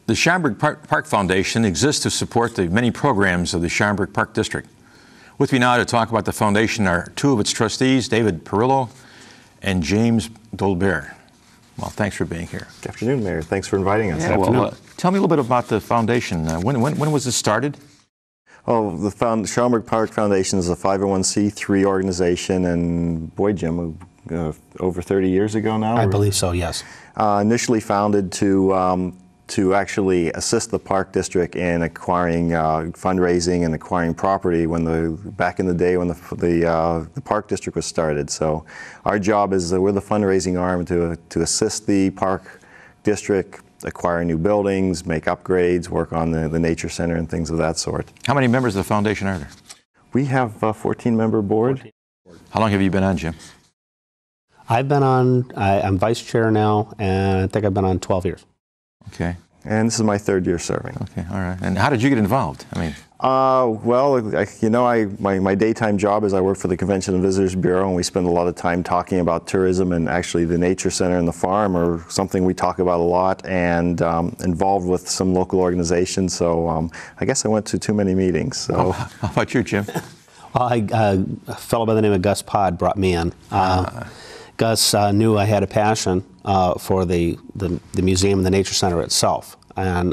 The Schaumburg Park Foundation exists to support the many programs of the Schaumburg Park District. With me now to talk about the foundation are two of its trustees, David Perillo and James Dolbear. Well, thanks for being here. Good afternoon, Mayor. Thanks for inviting us. Yeah, well, tell me a little bit about the foundation. When was this started? Oh, the Schaumburg Park Foundation is a 501c3 organization, and boy, Jim, over 30 years ago now? I believe so, yes. Initially founded to actually assist the Park District in acquiring fundraising and acquiring property back in the day when the Park District was started. So our job is we're the fundraising arm to assist the Park District acquire new buildings, make upgrades, work on the nature center and things of that sort. How many members of the foundation are there? We have a 14-member board. How long have you been on, Jim? I've been on, I'm vice chair now, and I think I've been on 12 years. Okay. And this is my third year serving. Okay, all right. And how did you get involved? I mean, well, my daytime job is I work for the Convention and Visitors Bureau, and we spend a lot of time talking about tourism, and actually the nature center and the farm are something we talk about a lot, and involved with some local organizations. So I guess I went to too many meetings. So. How about you, Jim? Well, a fellow by the name of Gus Pod brought me in. Gus knew I had a passion for the museum and the nature center itself. And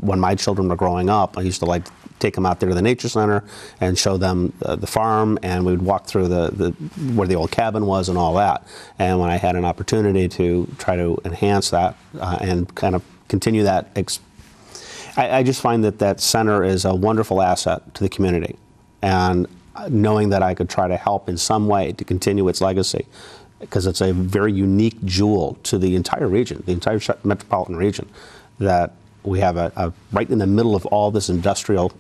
when my children were growing up, I used to like take them out there to the nature center and show them the farm, and we would walk through where the old cabin was and all that. And when I had an opportunity to try to enhance that and kind of continue that, I just find that center is a wonderful asset to the community. And knowing that I could try to help in some way to continue its legacy, because it's a very unique jewel to the entire region, the entire metropolitan region, that we have right in the middle of all this industrial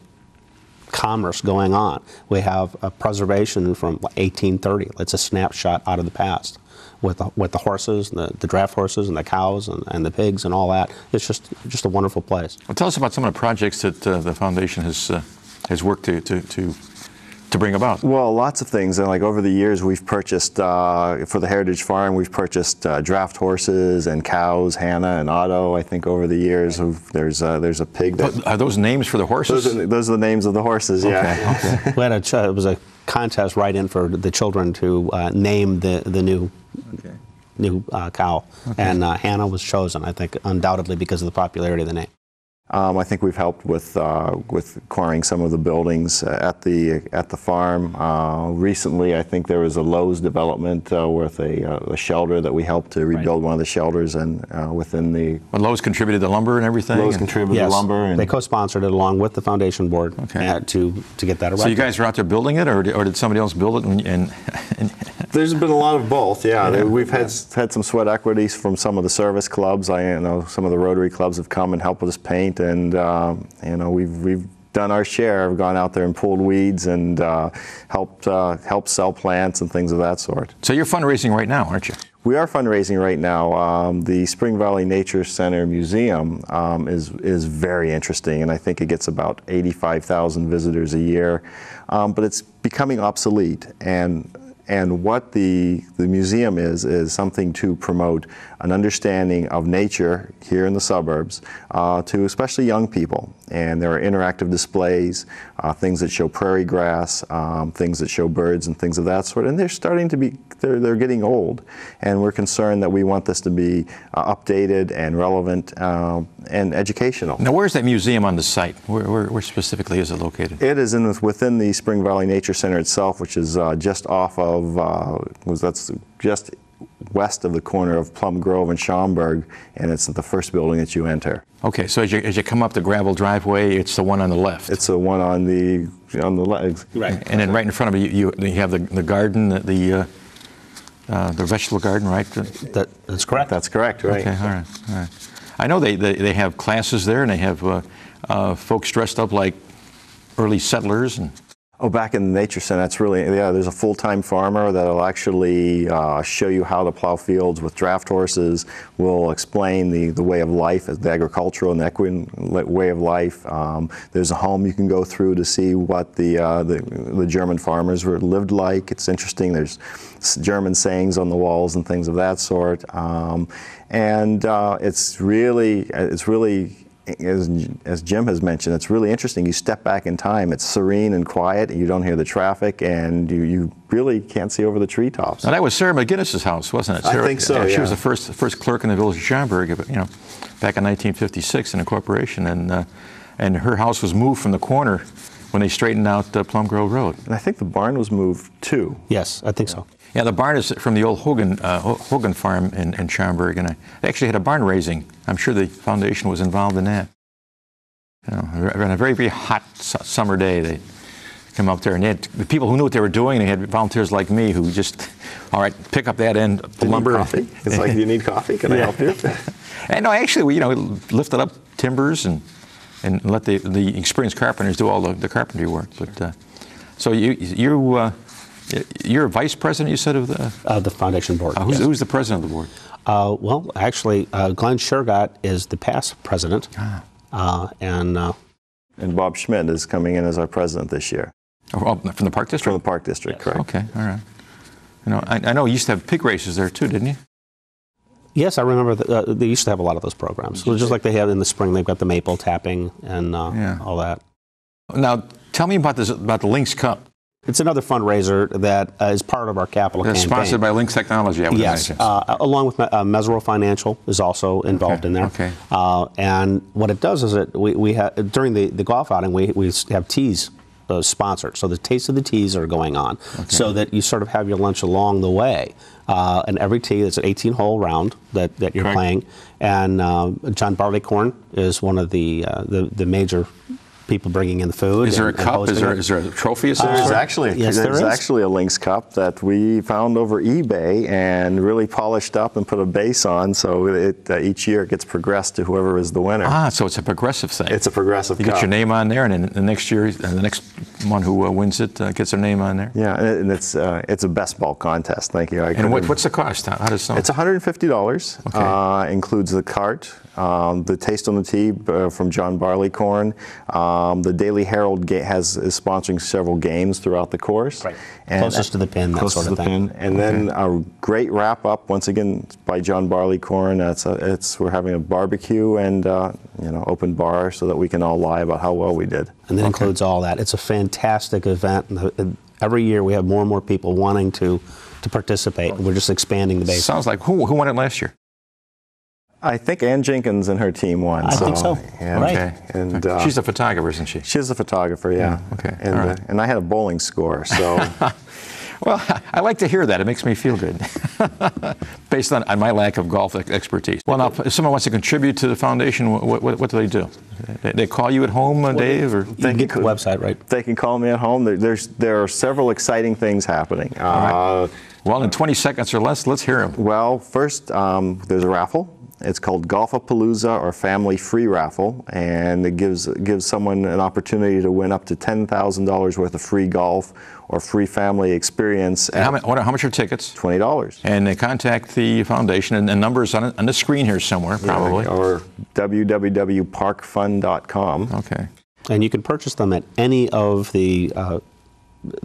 commerce going on. We have a preservation from 1830. It's a snapshot out of the past with the horses, the draft horses and the cows and the pigs and all that. It's just a wonderful place. Well, tell us about some of the projects that the foundation has worked to bring about. Well, lots of things, and like over the years we've purchased, for the Heritage Farm, we've purchased draft horses and cows, Hannah and Otto. I think over the years there's a pig. Are those names for the horses? Those are the names of the horses, yeah. Okay. We had it was a contest right in for the children to name the new cow, and Hannah was chosen, I think, undoubtedly because of the popularity of the name. I think we've helped with acquiring some of the buildings at the farm. Recently, I think there was a Lowe's development with a shelter that we helped to rebuild one of the shelters, and within the. Well, Lowe's contributed the lumber and everything. Lowe's contributed the lumber. And they co-sponsored it along with the foundation board to get that erected. So you guys are out there building it, or did somebody else build it? And There's been a lot of both, yeah. We've had some sweat equities from some of the service clubs. I know some of the Rotary clubs have come and helped with us paint, and we've done our share. We've gone out there and pulled weeds and helped sell plants and things of that sort. So you're fundraising right now, aren't you? We are fundraising right now. The Spring Valley Nature Center Museum is very interesting, and I think it gets about 85,000 visitors a year, but it's becoming obsolete. And what the museum is something to promote an understanding of nature here in the suburbs to especially young people. And there are interactive displays, things that show prairie grass, things that show birds and things of that sort. And they're starting to be, they're getting old. And we're concerned that we want this to be updated and relevant and educational. Now, where's that museum on the site? Where specifically is it located? It is within the Spring Valley Nature Center itself, which is just off of, that's just west of the corner of Plum Grove and Schaumburg, and it's the first building that you enter. Okay, so as you come up the gravel driveway, it's the one on the left. It's the one on the left. Right. And then right in front of you, you have the garden, the vegetable garden, right? That's correct. That's correct, right. Okay, all right. I know they have classes there, and they have folks dressed up like early settlers. Oh, back in the Nature Center, that's really, there's a full-time farmer that'll actually show you how to plow fields with draft horses, will explain the way of life, the agricultural and equine way of life. There's a home you can go through to see what the German farmers lived like. It's interesting. There's German sayings on the walls and things of that sort. And it's really as Jim has mentioned, it's really interesting. You step back in time, it's serene and quiet, and you don't hear the traffic, and you really can't see over the treetops. Now, that was Sarah McGinnis's house, wasn't it? Sarah, I think so, She yeah. was the first clerk in the village of Schaumburg, back in 1956 in a corporation, and her house was moved from the corner when they straightened out Plum Grove Road. And I think the barn was moved too. Yes, I think so. Yeah, the barn is from the old Hogan farm in Schaumburg, and they actually had a barn raising. I'm sure the foundation was involved in that. On a very, very hot summer day, they come up there, and they had the people who knew what they were doing. They had volunteers like me who just, all right, pick up that end of the lumber. Coffee? It's like, do you need coffee? Can I help you? And no, actually, we lifted up timbers and let the experienced carpenters do all the carpentry work. But so you're a vice president, you said, of The foundation board. Yes. Who's the president of the board? Well, actually, Glenn Shergott is the past president, and Bob Schmidt is coming in as our president this year. Oh, from the Park District? From the Park District, correct. Okay, all right. I know you used to have pig races there too, didn't you? yes, I remember that, they used to have a lot of those programs. So just like they have in the spring, they've got the maple tapping and all that. Now, tell me about the Lynx Cup. It's another fundraiser that is part of our capital campaign. Sponsored by Lynx Technology, I would imagine. Along with Mesero Financial is also involved in there. Okay. And what it does is we have, during the golf outing, we have teas sponsored. So the Taste of the Teas are going on, so that you sort of have your lunch along the way. And every tee, it's an 18-hole round that you're playing. And John Barleycorn is one of the major people bringing in the food. Is there a cup? Is there a trophy? There's actually there's actually a Lynx Cup that we found over eBay and really polished up and put a base on, so each year it gets progressed to whoever is the winner. So it's a progressive thing. It's a progressive cup. You get your name on there, and then the next year, the next one who wins it gets their name on there. Yeah, and it's a best ball contest. Thank you. And what's the cost? How does some? It's $150. Okay. Includes the cart, the Taste on the Tee from John Barleycorn. The Daily Herald is sponsoring several games throughout the course. Right. Closest to the pin, that sort of thing. And then a great wrap up, once again, by John Barleycorn. We're having a barbecue and open bar so that we can all lie about how well we did. And that includes all that. It's a fantastic event. And every year we have more and more people wanting to participate. We're just expanding the base. Sounds like who won it last year? I think Ann Jenkins and her team won. I think so. Yeah. Right. Okay. And she's a photographer, isn't she? She's a photographer, yeah. Okay. And, all right. And I had a bowling score, so. Well, I like to hear that. It makes me feel good, based on my lack of golf expertise. Well, now, if someone wants to contribute to the foundation, what do they do? They call you at home, Dave, or you get the website, right? They can call me at home. There are several exciting things happening. Right. Well, in 20 seconds or less, let's hear them. Well, first, there's a raffle. It's called Golfapalooza or Family Free Raffle, and it gives someone an opportunity to win up to $10,000 worth of free golf or free family experience. And how much are tickets? $20. And they contact the foundation, and the number's on the screen here somewhere, probably. Yeah, or www.parkfund.com. Okay. And you can purchase them at any of the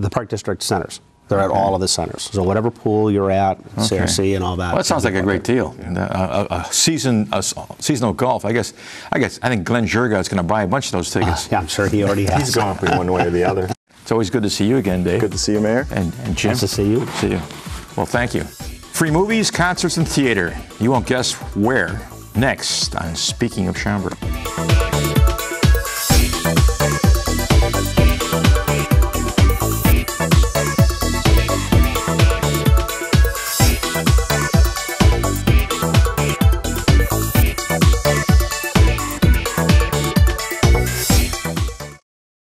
Park District centers. They're at all of the centers. So whatever pool you're at, CRC and all that. Well, that sounds like a great deal. A seasonal golf. I think Glenn Shergott's going to buy a bunch of those tickets. Yeah, I'm sure he already has. He's going for one way or the other. It's always good to see you again, Dave. Good to see you, Mayor. And Jim. Nice to see you. Good to see you. Well, thank you. Free movies, concerts, and theater. You won't guess where. Next on Speaking of Schaumburg.